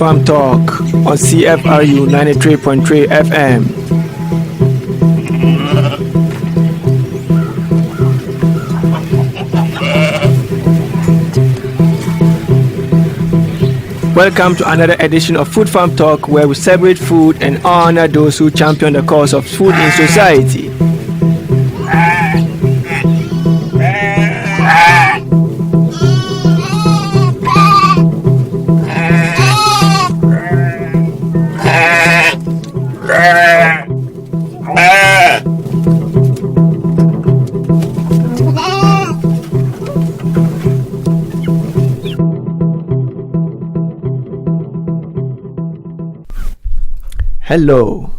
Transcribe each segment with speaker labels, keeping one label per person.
Speaker 1: Farm Talk on CFRU 93.3 FM. Welcome to another edition of Food Farm Talk, where we celebrate food and honor those who champion the cause of food in society. Hello,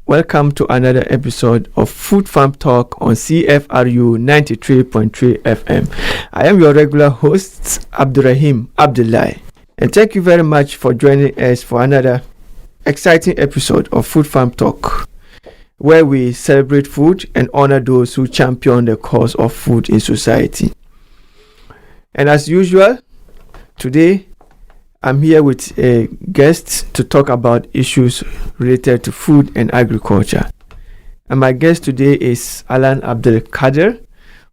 Speaker 1: welcome to another episode of Food Farm Talk on CFRU 93.3 FM. I am your regular host, Abdurrahim Abdullah, and thank you very much for joining us for another exciting episode of Food Farm Talk, where we celebrate food and honor those who champion the cause of food in society. And as usual, today I'm here with a guest to talk about issues related to food and agriculture. And my guest today is Alan Abdul Kader,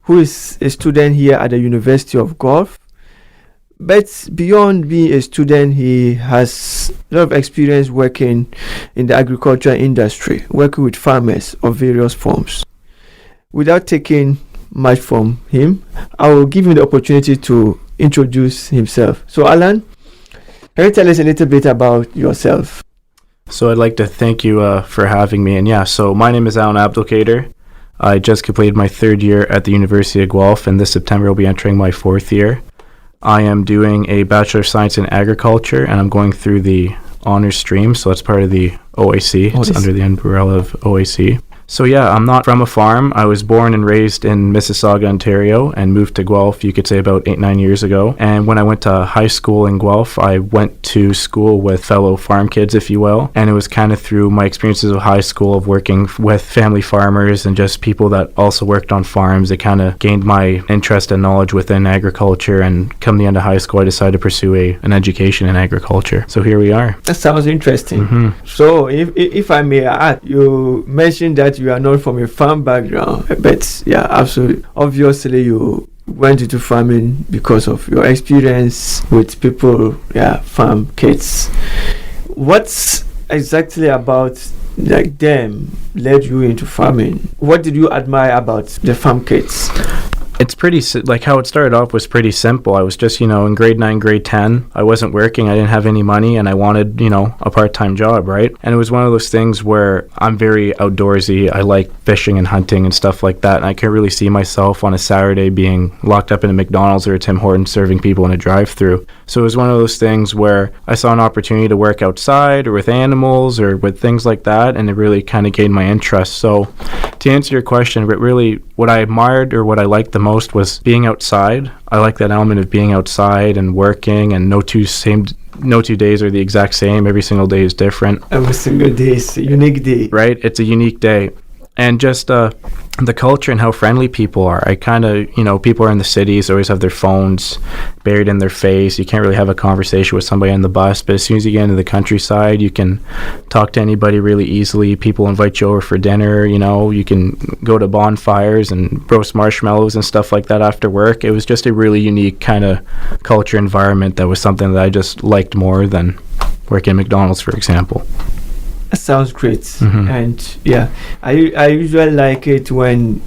Speaker 1: who is a student here at the University of Guelph. But beyond being a student, he has a lot of experience working in the agriculture industry, working with farmers of various forms. Without taking much from him, I will give him the opportunity to introduce himself. So Alan, can you tell us a little bit about yourself?
Speaker 2: So I'd like to thank you for having me. And so my name is Alan Abdul Kader. I just completed my third year at the University of Guelph, and this September I'll be entering my fourth year. I am doing a Bachelor of Science in Agriculture, and I'm going through the honors stream, so it's part of the OAC. It's under the umbrella of OAC. So I'm not from a farm. I was born and raised in Mississauga, Ontario, and moved to Guelph, you could say about 8-9 years ago. And when I went to high school in Guelph, I went to school with fellow farm kids, if you will. And it was kind of through my experiences of high school of working with family farmers and just people that also worked on farms. It kind of gained my interest and knowledge within agriculture. And come the end of high school, I decided to pursue an education in agriculture. So here we are.
Speaker 1: That sounds interesting.
Speaker 2: Mm-hmm.
Speaker 1: So if I may add, you mentioned that you are not from a farm background, but absolutely, obviously you went into farming because of your experience with people, farm kids. What's exactly about them led you into farming? What did you admire about the farm kids?
Speaker 2: It's pretty, how it started off was pretty simple. I was just, in grade 9, grade 10. I wasn't working. I didn't have any money, and I wanted, a part-time job, right? And it was one of those things where I'm very outdoorsy. I like fishing and hunting and stuff like that, and I couldn't really see myself on a Saturday being locked up in a McDonald's or a Tim Hortons serving people in a drive-thru. So it was one of those things where I saw an opportunity to work outside or with animals or with things like that, and it really kind of gained my interest. So to answer your question, but really what I admired or what I liked the most was being outside. I like that element of being outside and working, and no two days are the exact same. Every single day is different.
Speaker 1: Every single day is a unique day.
Speaker 2: Right? It's a unique day. And just the culture and how friendly people are. I kind of, people are in the cities, always have their phones buried in their face. You can't really have a conversation with somebody on the bus. But as soon as you get into the countryside, you can talk to anybody really easily. People invite you over for dinner. You can go to bonfires and roast marshmallows and stuff like that after work. It was just a really unique kind of culture environment that was something that I just liked more than working at McDonald's, for example.
Speaker 1: That sounds great.
Speaker 2: Mm-hmm.
Speaker 1: And I usually like it when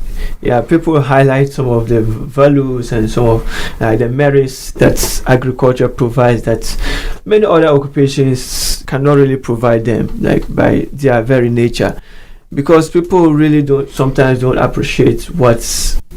Speaker 1: people highlight some of the values and some of the merits that agriculture provides that many other occupations cannot really provide them, like by their very nature. Because people really sometimes don't appreciate what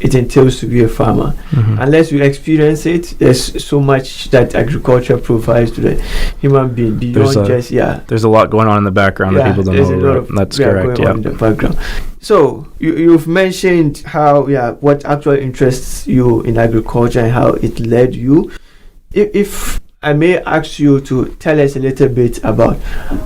Speaker 1: it entails to be a farmer. Mm-hmm. Unless you experience it, there's so much that agriculture provides to the human being beyond
Speaker 2: There's a lot going on in the background that people don't know about. That's correct,
Speaker 1: going on in the background. So you've mentioned how, what actually interests you in agriculture and how it led you. If I may ask you to tell us a little bit about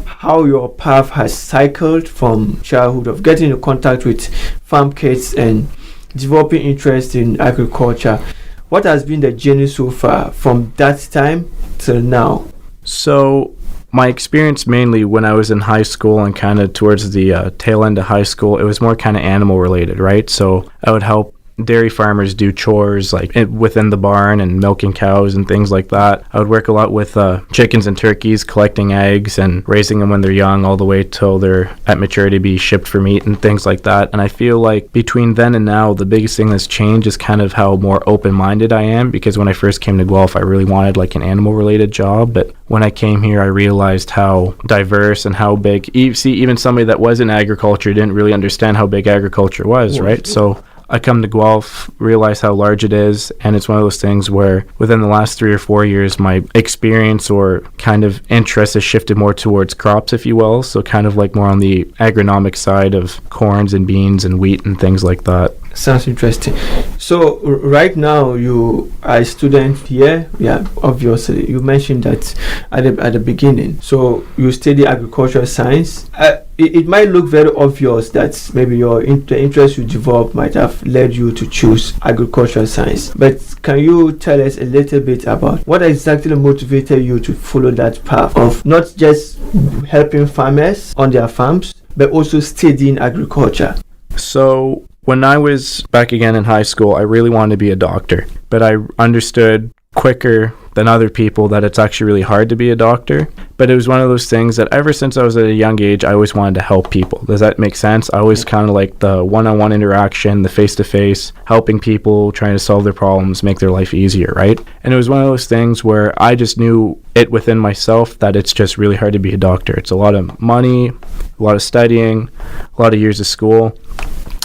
Speaker 1: how your path has cycled from childhood of getting in contact with farm kids and developing interest in agriculture. What has been the journey so far from that time till now?
Speaker 2: So my experience mainly when I was in high school and kind of towards the tail end of high school, it was more kind of animal related, right? So I would help dairy farmers do chores like within the barn and milking cows and things like that. I would work a lot with chickens and turkeys, collecting eggs and raising them when they're young all the way till they're at maturity to be shipped for meat and things like that. And I feel like between then and now, the biggest thing that's changed is kind of how more open-minded I am, because when I first came to Guelph, I really wanted like an animal-related job. But when I came here, I realized how diverse and how big, even somebody that was in agriculture didn't really understand how big agriculture was, right? So I come to Guelph, realize how large it is, and it's one of those things where within the last 3 or 4 years, my experience or kind of interest has shifted more towards crops, if you will, so kind of like more on the agronomic side of corns and beans and wheat and things like that.
Speaker 1: Sounds interesting. So right now you are a student here. Yeah, obviously. You mentioned that at the beginning. So you study agricultural science. It might look very obvious that maybe the interest you developed might have led you to choose agricultural science. But can you tell us a little bit about what exactly motivated you to follow that path of not just helping farmers on their farms, but also studying agriculture?
Speaker 2: So when I was back again in high school, I really wanted to be a doctor, but I understood quicker than other people that it's actually really hard to be a doctor. But it was one of those things that ever since I was at a young age, I always wanted to help people. Does that make sense? I always kind of like the one-on-one interaction, the face-to-face, helping people, trying to solve their problems, make their life easier, right? And it was one of those things where I just knew it within myself that it's just really hard to be a doctor. It's a lot of money, a lot of studying, a lot of years of school.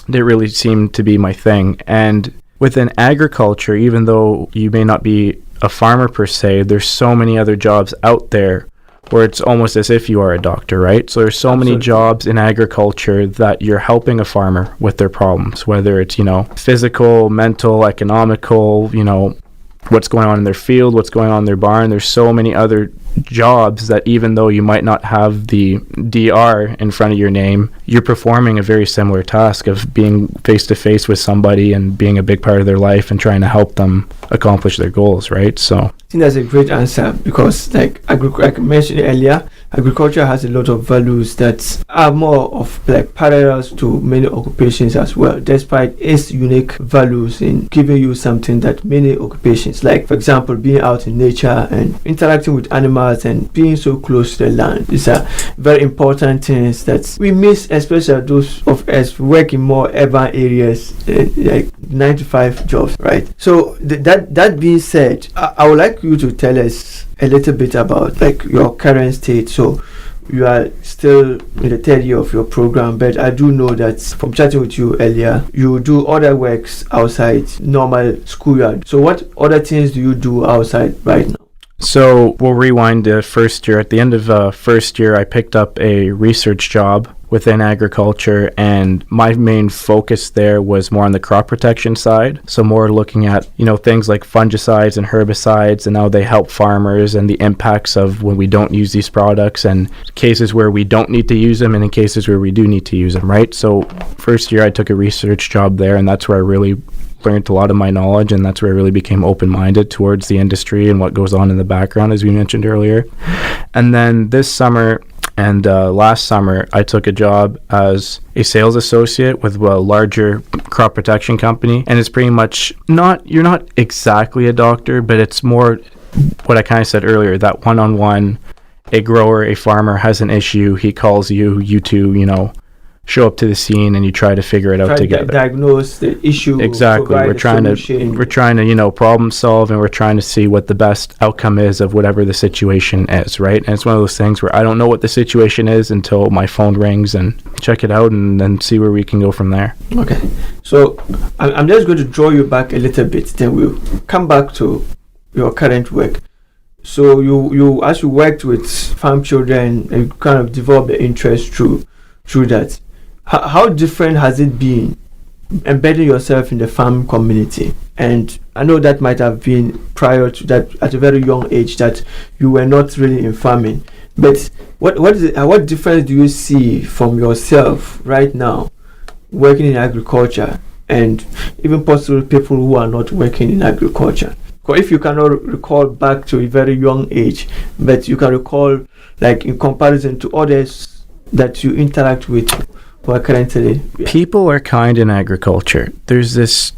Speaker 2: That really seemed to be my thing. And within agriculture, even though you may not be a farmer per se, there's so many other jobs out there where it's almost as if you are a doctor, right? So there's so many jobs in agriculture that you're helping a farmer with their problems, whether it's, physical, mental, economical, what's going on in their field, what's going on in their barn. There's so many other jobs that even though you might not have the DR in front of your name, you're performing a very similar task of being face to face with somebody and being a big part of their life and trying to help them accomplish their goals, right? So
Speaker 1: I think that's a great answer, because like I mentioned earlier, agriculture has a lot of values that are more of like parallels to many occupations as well, despite its unique values in giving you something that many occupations, like for example being out in nature and interacting with animals and being so close to the land, these are very important things that we miss, especially those of us who work in more urban areas, like 9 to 5 jobs, right? So that being said, I would like you to tell us a little bit about like your current state. So you are still in the third year of your program, but I do know that from chatting with you earlier, you do other works outside normal schoolyard. So what other things do you do outside right now?
Speaker 2: So we'll rewind to first year. At the end of first year, I picked up a research job within agriculture, and my main focus there was more on the crop protection side. So more looking at, things like fungicides and herbicides and how they help farmers and the impacts of when we don't use these products and cases where we don't need to use them and in cases where we do need to use them, right? So first year I took a research job there, and that's where I really learned a lot of my knowledge, and that's where I really became open-minded towards the industry and what goes on in the background, as we mentioned earlier. And then this summer and last summer, I took a job as a sales associate with a larger crop protection company, and it's pretty much you're not exactly a doctor, but it's more what I kind of said earlier, that one-on-one, a grower, a farmer has an issue, he calls you two, show up to the scene and you try to figure it out together.
Speaker 1: Diagnose the issue.
Speaker 2: Exactly. We're trying to problem solve, and we're trying to see what the best outcome is of whatever the situation is, right? And it's one of those things where I don't know what the situation is until my phone rings and check it out and then see where we can go from there.
Speaker 1: Okay. So I'm just going to draw you back a little bit, then we'll come back to your current work. So you as you worked with farm children and kind of developed the interest through that. How different has it been embedding yourself in the farm community? And I know that might have been prior to that, at a very young age, that you were not really in farming. But what difference do you see from yourself right now working in agriculture and even possibly people who are not working in agriculture? if you cannot recall back to a very young age, but you can recall, like in comparison to others that you interact with who are currently. Yeah.
Speaker 2: People are kind in agriculture. There's this,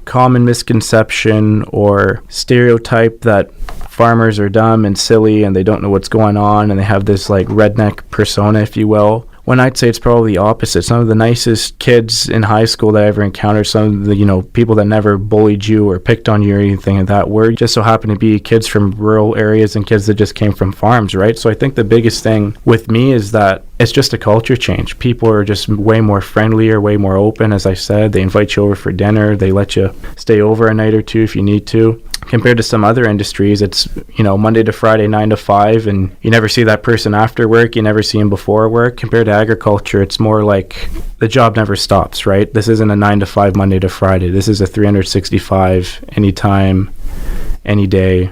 Speaker 2: common misconception or stereotype that farmers are dumb and silly and they don't know what's going on, and they have this like redneck persona, if you will. When I'd say it's probably the opposite. Some of the nicest kids in high school that I ever encountered, some of the, people that never bullied you or picked on you or anything of that word, just so happen to be kids from rural areas and kids that just came from farms, right? So I think the biggest thing with me is that it's just a culture change. People are just way more friendlier, way more open. As I said, they invite you over for dinner. They let you stay over a night or two if you need to. Compared to some other industries, it's, Monday to Friday, 9 to 5, and you never see that person after work. You never see them before work. Compared to agriculture, it's more like the job never stops, right? This isn't a 9 to 5 Monday to Friday. This is a 365 anytime, any day.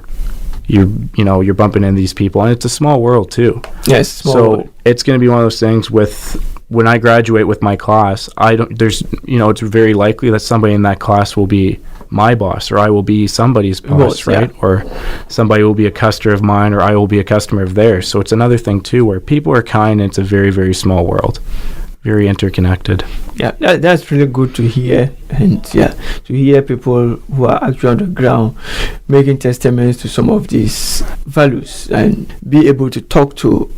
Speaker 2: You're bumping into these people, and it's a small world too.
Speaker 1: Yes,
Speaker 2: so it's going to be one of those things with when I graduate with my class, it's very likely that somebody in that class will be my boss, or I will be somebody's boss, right? Yeah. Or somebody will be a customer of mine, or I will be a customer of theirs. So it's another thing too, where people are kind, and it's a very, very small world, very interconnected.
Speaker 1: Yeah, that's really good to hear, and to hear people who are actually on the ground making testaments to some of these values and be able to talk to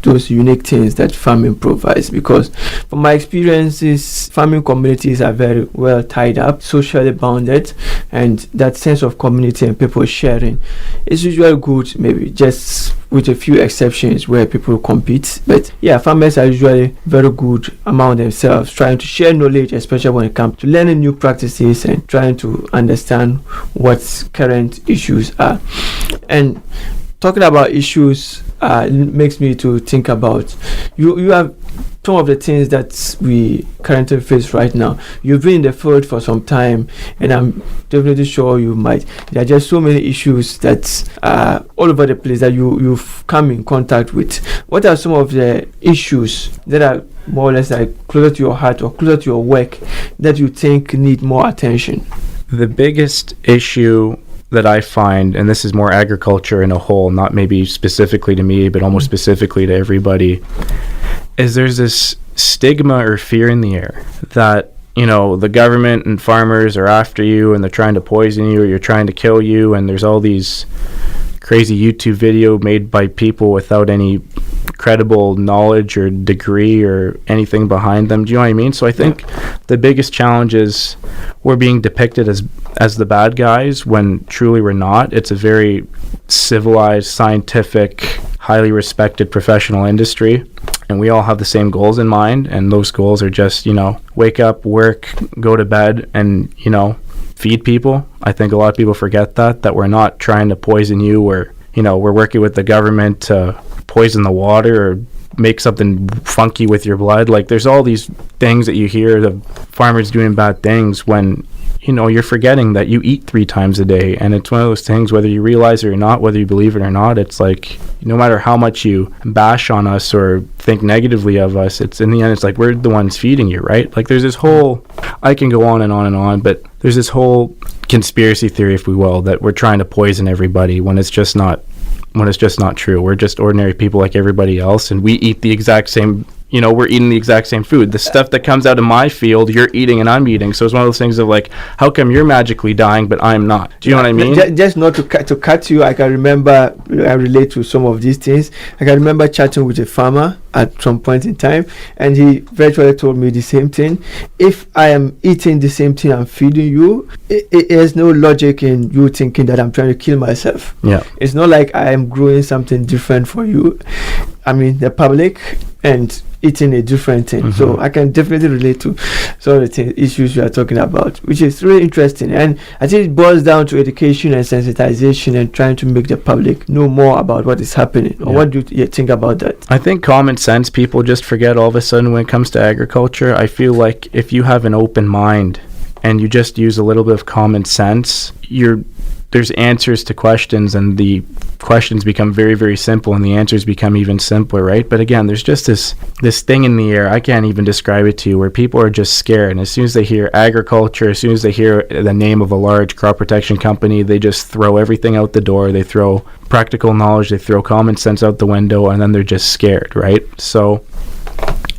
Speaker 1: those unique things that farming provides. Because from my experiences, farming communities are very well tied up, socially bounded, and that sense of community and people sharing is usually good, maybe just with a few exceptions where people compete. But farmers are usually very good among themselves, trying to share knowledge, especially when it comes to learning new practices and trying to understand what current issues are. And talking about issues makes me to think about you have some of the things that we currently face right now. You've been in the field for some time, and I'm definitely sure you might. There are just so many issues that are all over the place that you've come in contact with. What are some of the issues that are more or less like closer to your heart or closer to your work that you think need more attention?
Speaker 2: The biggest issue that I find, and this is more agriculture in a whole, not maybe specifically to me, but almost specifically to everybody, is there's this stigma or fear in the air that, the government and farmers are after you and they're trying to poison you or you're trying to kill you, and there's all these crazy YouTube video made by people without any credible knowledge or degree or anything behind them. Do you know what I mean? So I think the biggest challenge is we're being depicted as the bad guys when truly we're not. It's a very civilized, scientific, highly respected professional industry, and we all have the same goals in mind, and those goals are just, wake up, work, go to bed, and, feed people. I think a lot of people forget that we're not trying to poison you, or, we're working with the government to poison the water or make something funky with your blood. Like, there's all these things that you hear the farmers doing bad things when you're forgetting that you eat 3 times a day. And it's one of those things, whether you realize it or not, whether you believe it or not, it's like, no matter how much you bash on us or think negatively of us, it's in the end, it's like, we're the ones feeding you, right? Like, there's this whole, I can go on and on and on, but there's this whole conspiracy theory, if we will, that we're trying to poison everybody when it's just not true. We're just ordinary people like everybody else, and we eat the exact same, we're eating the exact same food. The stuff that comes out of my field, you're eating and I'm eating. So it's one of those things of like, how come you're magically dying but I'm not? Do you know what I mean?
Speaker 1: Just not to cut you, I can remember, I relate to some of these things. I can remember chatting with a farmer at some point in time, and he virtually told me the same thing. If I am eating the same thing I'm feeding you, there's no logic in you thinking that I'm trying to kill myself.
Speaker 2: Yeah,
Speaker 1: it's not like I am growing something different for you. I mean, the public and eating a different thing. Mm-hmm. So I can definitely relate to some of the issues you are talking about, which is really interesting. And I think it boils down to education and sensitization and trying to make the public know more about what is happening. Or what do you think about that?
Speaker 2: I think common sense people just forget all of a sudden when it comes to agriculture. I feel like if you have an open mind and you just use a little bit of common sense, you're there's answers to questions, and the questions become very, very simple, and the answers become even simpler, right? But again, there's just this thing in the air, I can't even describe it to you, where people are just scared. And as soon as they hear agriculture, as soon as they hear the name of a large crop protection company, they just throw everything out the door. They throw practical knowledge, they throw common sense out the window, and then they're just scared, right? So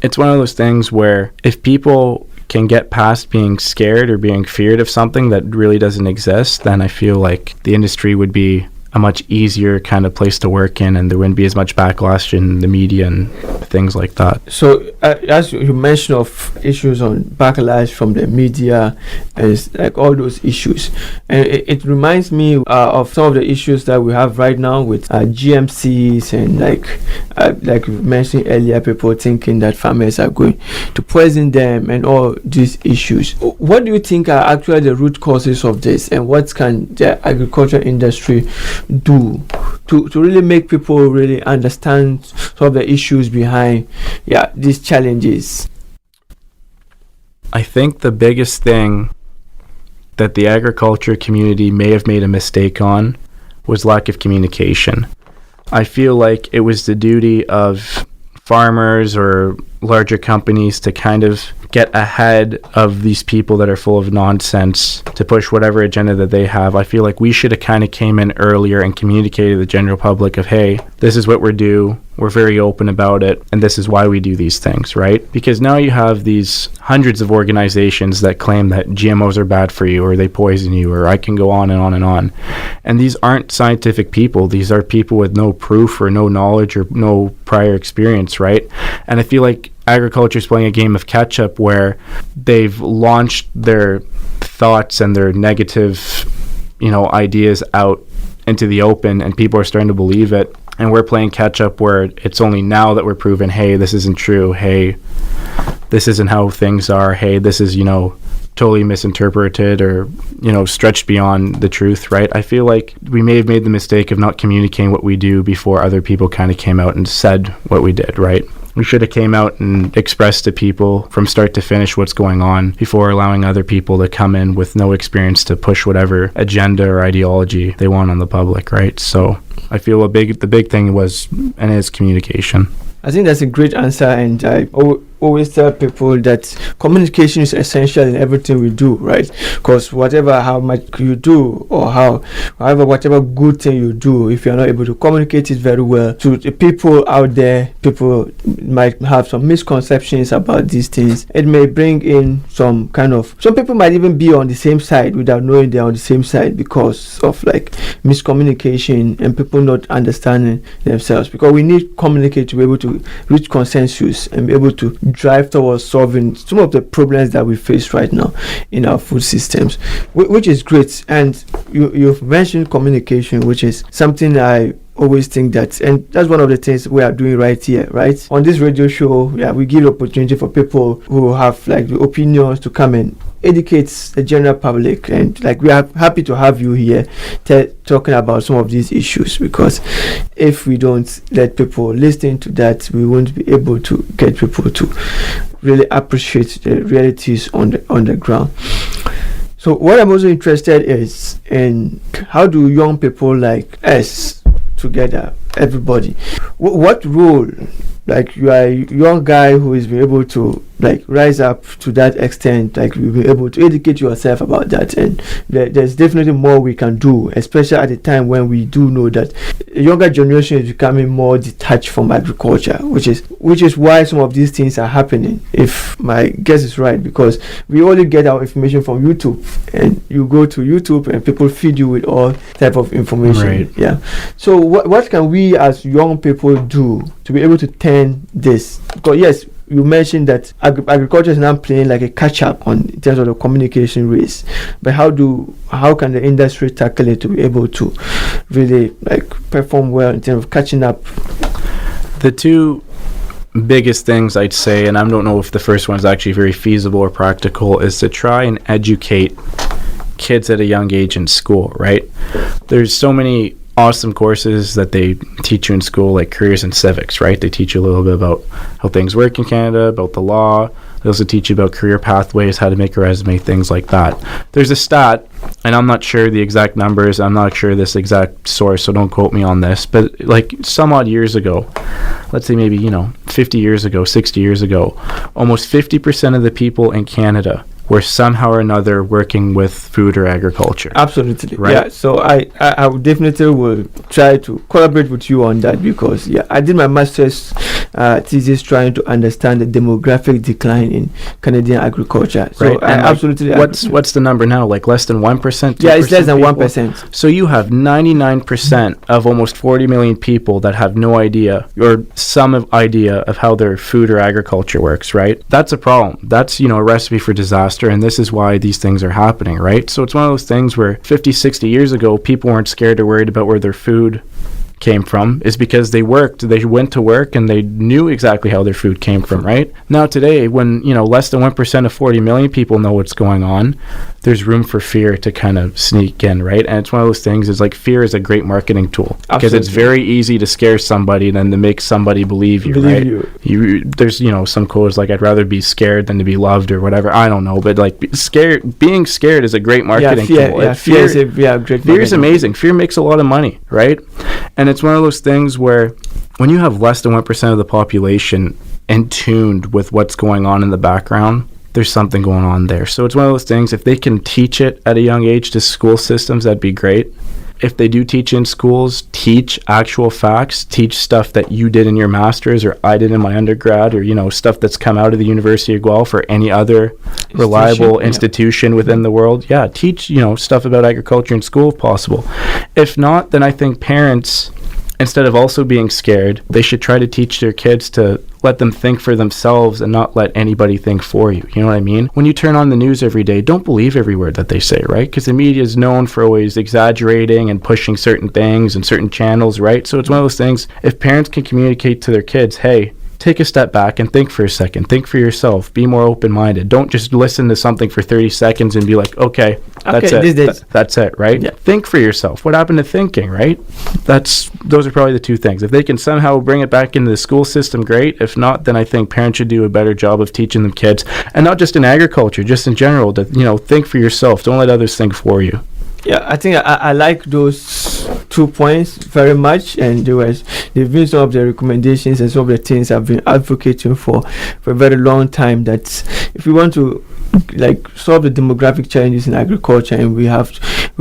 Speaker 2: it's one of those things where if people can get past being scared or being feared of something that really doesn't exist, then I feel like the industry would be a much easier kind of place to work in, and there wouldn't be as much backlash in the media and things like that.
Speaker 1: So as you mentioned of issues on backlash from the media and like all those issues, and it reminds me of some of the issues that we have right now with GMCs and like you mentioned earlier, people thinking that farmers are going to poison them and all these issues. What do you think are actually the root causes of this, and what can the agriculture industry do to really make people really understand some of the issues behind these challenges?
Speaker 2: I think the biggest thing that the agriculture community may have made a mistake on was lack of communication. I feel like it was the duty of farmers or larger companies to kind of get ahead of these people that are full of nonsense to push whatever agenda that they have. I feel like we should have kind of came in earlier and communicated to the general public of, hey, this is what we're due. We're very open about it, and this is why we do these things, right? Because now you have these hundreds of organizations that claim that GMOs are bad for you, or they poison you, or I can go on and on and on. And these aren't scientific people. These are people with no proof or no knowledge or no prior experience, right? And I feel like agriculture is playing a game of catch up where they've launched their thoughts and their negative, ideas out into the open, and people are starting to believe it. And we're playing catch up where it's only now that we're proving, hey, this isn't true. Hey, this isn't how things are. Hey, this is, totally misinterpreted or, stretched beyond the truth, right? I feel like we may have made the mistake of not communicating what we do before other people kind of came out and said what we did, right? We should have came out and expressed to people from start to finish what's going on before allowing other people to come in with no experience to push whatever agenda or ideology they want on the public, right? So I feel the big thing was and is communication.
Speaker 1: I think that's a great answer, and I always tell people that communication is essential in everything we do, right? Because how much you do or whatever good thing you do, if you're not able to communicate it very well to the people out there, people might have some misconceptions about these things. It may bring in some people might even be on the same side without knowing they're on the same side because of like miscommunication and people not understanding themselves, because we need to communicate to be able to reach consensus and be able to drive towards solving some of the problems that we face right now in our food systems, which is great. And you've mentioned communication, which is something I always think that, and that's one of the things we are doing right here, right? On this radio show, we give opportunity for people who have like the opinions to come and educates the general public, and like we are happy to have you here talking about some of these issues, because if we don't let people listen to that, we won't be able to get people to really appreciate the realities on the ground. So what I'm also interested is in how do young people like us together, everybody, what role, like you are a young guy who is able to like rise up to that extent, like you'll be able to educate yourself about that, and there's definitely more we can do, especially at the time when we do know that the younger generation is becoming more detached from agriculture, which is why some of these things are happening, if my guess is right, because we only get our information from YouTube, and you go to YouTube and people feed you with all type of information, right? So what can we as young people do to be able to turn this? Because yes, you mentioned that agriculture is now playing like a catch-up in terms of the communication race, but how can the industry tackle it to be able to really like perform well in terms of catching up?
Speaker 2: The two biggest things I'd say, and I don't know if the first one is actually very feasible or practical, is to try and educate kids at a young age in school, right? There's so many awesome courses that they teach you in school, like careers and civics, right? They teach you a little bit about how things work in Canada, about the law. They also teach you about career pathways, how to make a resume, things like that. There's a stat, and I'm not sure the exact numbers. I'm not sure this exact source, so don't quote me on this. But like some odd years ago, let's say maybe, 50 years ago, 60 years ago, almost 50% of the people in Canada were somehow or another working with food or agriculture.
Speaker 1: Absolutely.
Speaker 2: Right?
Speaker 1: Yeah. So I would definitely will try to collaborate with you on that, because I did my master's thesis trying to understand the demographic decline in Canadian agriculture. So
Speaker 2: right.
Speaker 1: I absolutely.
Speaker 2: What's the number now? Like less than 1%?
Speaker 1: Yeah, it's less than 1%.
Speaker 2: So you have 99% of almost 40 million people that have no idea or some idea of how their food or agriculture works, right? That's a problem. That's, a recipe for disaster. And this is why these things are happening, right? So it's one of those things where 50, 60 years ago, people weren't scared or worried about where their food came from, is because they went to work and they knew exactly how their food came from, right? Now today, when less than 1% of 40 million people know what's going on, there's room for fear to kind of sneak in, right? And it's one of those things, is like fear is a great marketing tool, because it's very easy to scare somebody than to make somebody believe you, right? There's some quotes like, I'd rather be scared than to be loved, or whatever. I don't know, but like being scared is a great marketing tool. Fear is amazing. Fear makes a lot of money, right? And it's one of those things where when you have less than 1% of the population in tuned with what's going on in the background, there's something going on there. So it's one of those things, if they can teach it at a young age to school systems, that'd be great. If they do teach in schools, teach actual facts, teach stuff that you did in your master's or I did in my undergrad, or, stuff that's come out of the University of Guelph or any other reliable institution within the world. Yeah, teach, stuff about agriculture in school if possible. If not, then I think parents, instead of also being scared, they should try to teach their kids to let them think for themselves and not let anybody think for you. You know what I mean? When you turn on the news every day, don't believe every word that they say, right? Because the media is known for always exaggerating and pushing certain things and certain channels, right? So it's one of those things, if parents can communicate to their kids, hey, take a step back and think for a second. Think for yourself. Be more open-minded. Don't just listen to something for 30 seconds and be like, okay, that's it. That's it, right? Yeah. Think for yourself. What happened to thinking, right? Those are probably the two things. If they can somehow bring it back into the school system, great. If not, then I think parents should do a better job of teaching them kids, and not just in agriculture, just in general, to, think for yourself. Don't let others think for you.
Speaker 1: Yeah, I think I like those 2 points very much, and they've been some of the recommendations and some of the things I've been advocating for a very long time, that if we want to solve the demographic challenges in agriculture, and we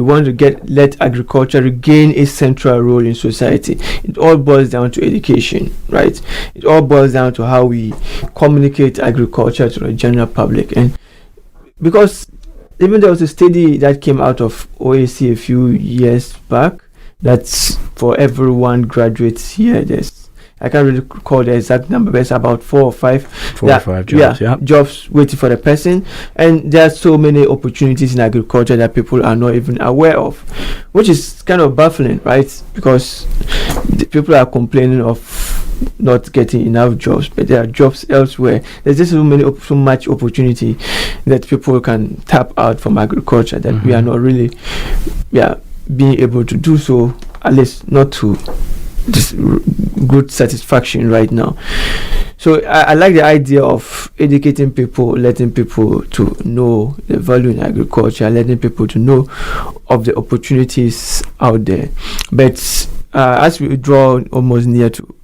Speaker 1: want to let agriculture regain a central role in society, it all boils down to education, right? It all boils down to how we communicate agriculture to the general public. And because even there was a study that came out of OAC a few years back, that's for every one graduate here, I can't really recall the exact number, but it's about 4 or 5 jobs. Jobs waiting for the person. And there are so many opportunities in agriculture that people are not even aware of, which is kind of baffling, right? Because the people are complaining of not getting enough jobs, but there are jobs elsewhere. There's just so much opportunity that people can tap out from agriculture that we are not really being able to do so, at least not to this good satisfaction right now. So I like the idea of educating people, letting people to know the value in agriculture, letting people to know of the opportunities out there. But as we draw almost near to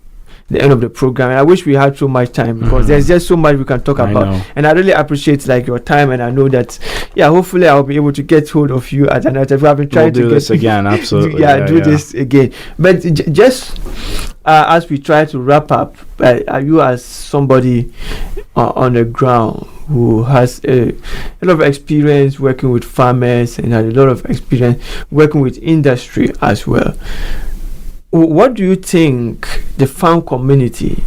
Speaker 1: the end of the program, and I wish we had so much time, because there's just so much we can talk about, and I really appreciate your time, and I know that hopefully I'll be able to get hold of you at another time. I've been trying to do this again. Absolutely. This again, but just as we try to wrap up, are you, as somebody on the ground who has a lot of experience working with farmers and has a lot of experience working with industry as well, what do you think the farm community,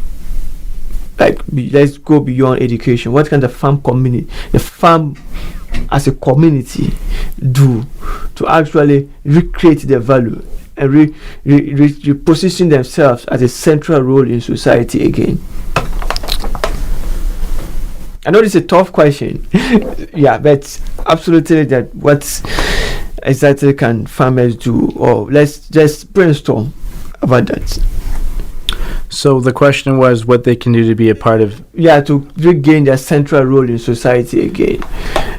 Speaker 1: let's go beyond education, what can the farm community, the farm as a community, do to actually recreate their value and reposition themselves as a central role in society again? I know this is a tough question. But absolutely, that exactly can farmers do? Or let's just brainstorm about that.
Speaker 2: So the question was what they can do to be a part of...
Speaker 1: Yeah, to regain their central role in society again.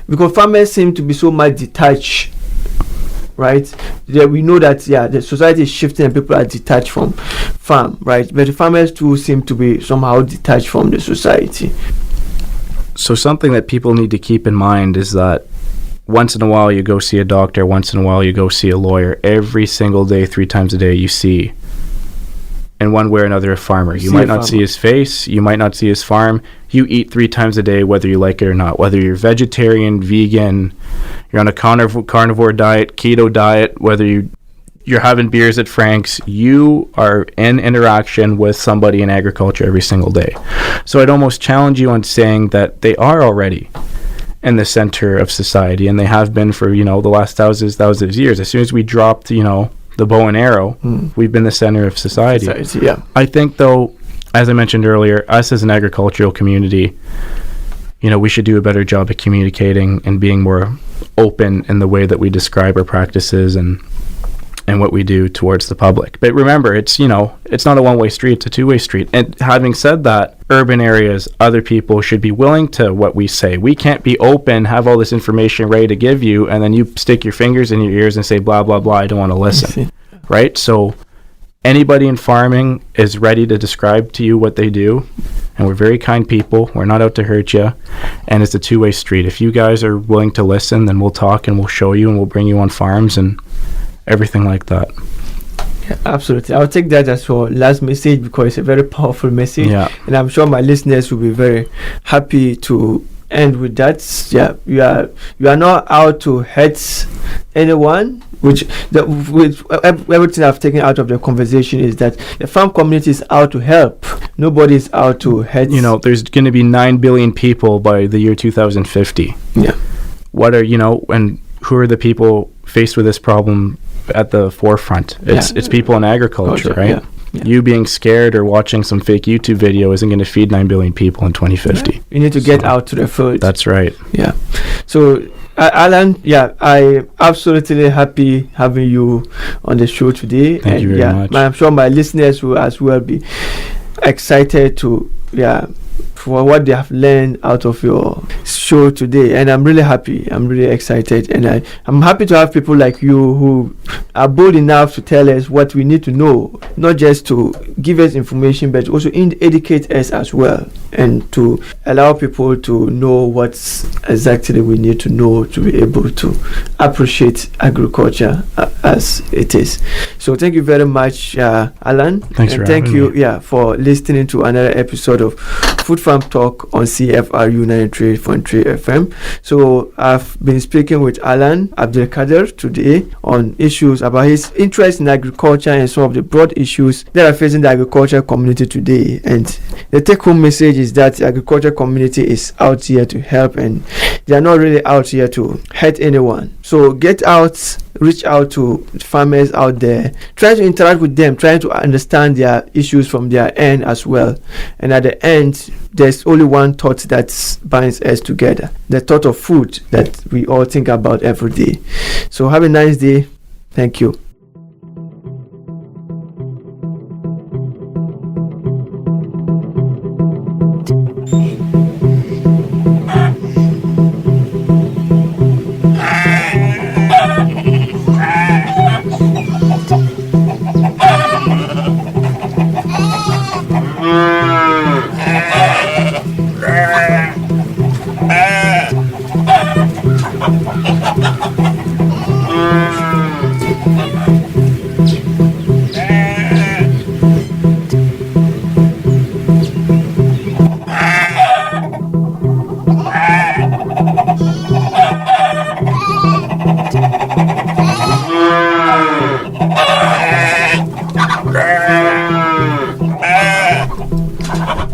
Speaker 1: Because farmers seem to be so much detached, right? We know that, the society is shifting and people are detached from farm, right? But the farmers too seem to be somehow detached from the society.
Speaker 2: So something that people need to keep in mind is that once in a while you go see a doctor, once in a while you go see a lawyer. Every single day, 3 times a day, you see, in one way or another, a farmer. You might not see his face, you might not see his farm. You eat 3 times a day, whether you like it or not. Whether you're vegetarian, vegan, you're on a carnivore diet, keto diet, whether you're having beers at Frank's, you are in interaction with somebody in agriculture every single day. So I'd almost challenge you on saying that they are already in the center of society, and they have been for, the last thousands of years. As soon as we dropped, the bow and arrow, we've been the center of society.
Speaker 1: Yeah.
Speaker 2: I think, though, as I mentioned earlier, us as an agricultural community, we should do a better job of communicating and being more open in the way that we describe our practices and what we do towards the public. But remember, it's not a one-way street, it's a two-way street. And having said that, urban areas, other people should be willing to what we say. We can't be open, have all this information ready to give you, and then you stick your fingers in your ears and say, blah, blah, blah, I don't want to listen. Right? So anybody in farming is ready to describe to you what they do, and we're very kind people. We're not out to hurt you, and it's a two-way street. If you guys are willing to listen, then we'll talk and we'll show you and we'll bring you on farms and everything like that.
Speaker 1: Yeah, absolutely. I'll take that as your last message because it's a very powerful message. Yeah. And I'm sure my listeners will be very happy to end with that. Yeah, you are not out to hurt anyone. With everything I've taken out of the conversation is that the farm community is out to help. Nobody is out to hurt.
Speaker 2: There's going to be 9 billion people by the year 2050.
Speaker 1: Yeah.
Speaker 2: What are, and who are the people faced with this problem at the forefront? It's people in agriculture, right? Yeah. Yeah. You being scared or watching some fake YouTube video isn't going to feed 9 billion people in 2050. Yeah.
Speaker 1: You need to get out to the field.
Speaker 2: That's right.
Speaker 1: Yeah. So, Alan, I'm absolutely happy having you on the show today.
Speaker 2: Thank you very much.
Speaker 1: I'm sure my listeners will as well be excited to, for what they have learned out of your show today, and I'm really happy. I'm really excited, and I'm happy to have people like you who are bold enough to tell us what we need to know, not just to give us information, but also educate us as well, and to allow people to know what exactly we need to know to be able to appreciate agriculture as it is. So thank you very much, Alan.
Speaker 2: Thanks for
Speaker 1: having me.
Speaker 2: Thank you,
Speaker 1: for listening to another episode of Food Farm Talk on CFRU 93.3 FM. So I've been speaking with Alan Abdul Kader today on issues about his interest in agriculture and some of the broad issues that are facing the agriculture community today. And the take-home message is that the agriculture community is out here to help, and they are not really out here to hurt anyone. So get out, reach out to farmers out there, try to interact with them, try to understand their issues from their end as well. And at the end, there's only one thought that binds us together, the thought of food that we all think about every day. So have a nice day. Thank you.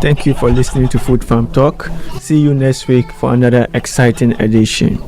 Speaker 1: Thank you for listening to Food Farm Talk. See you next week for another exciting edition.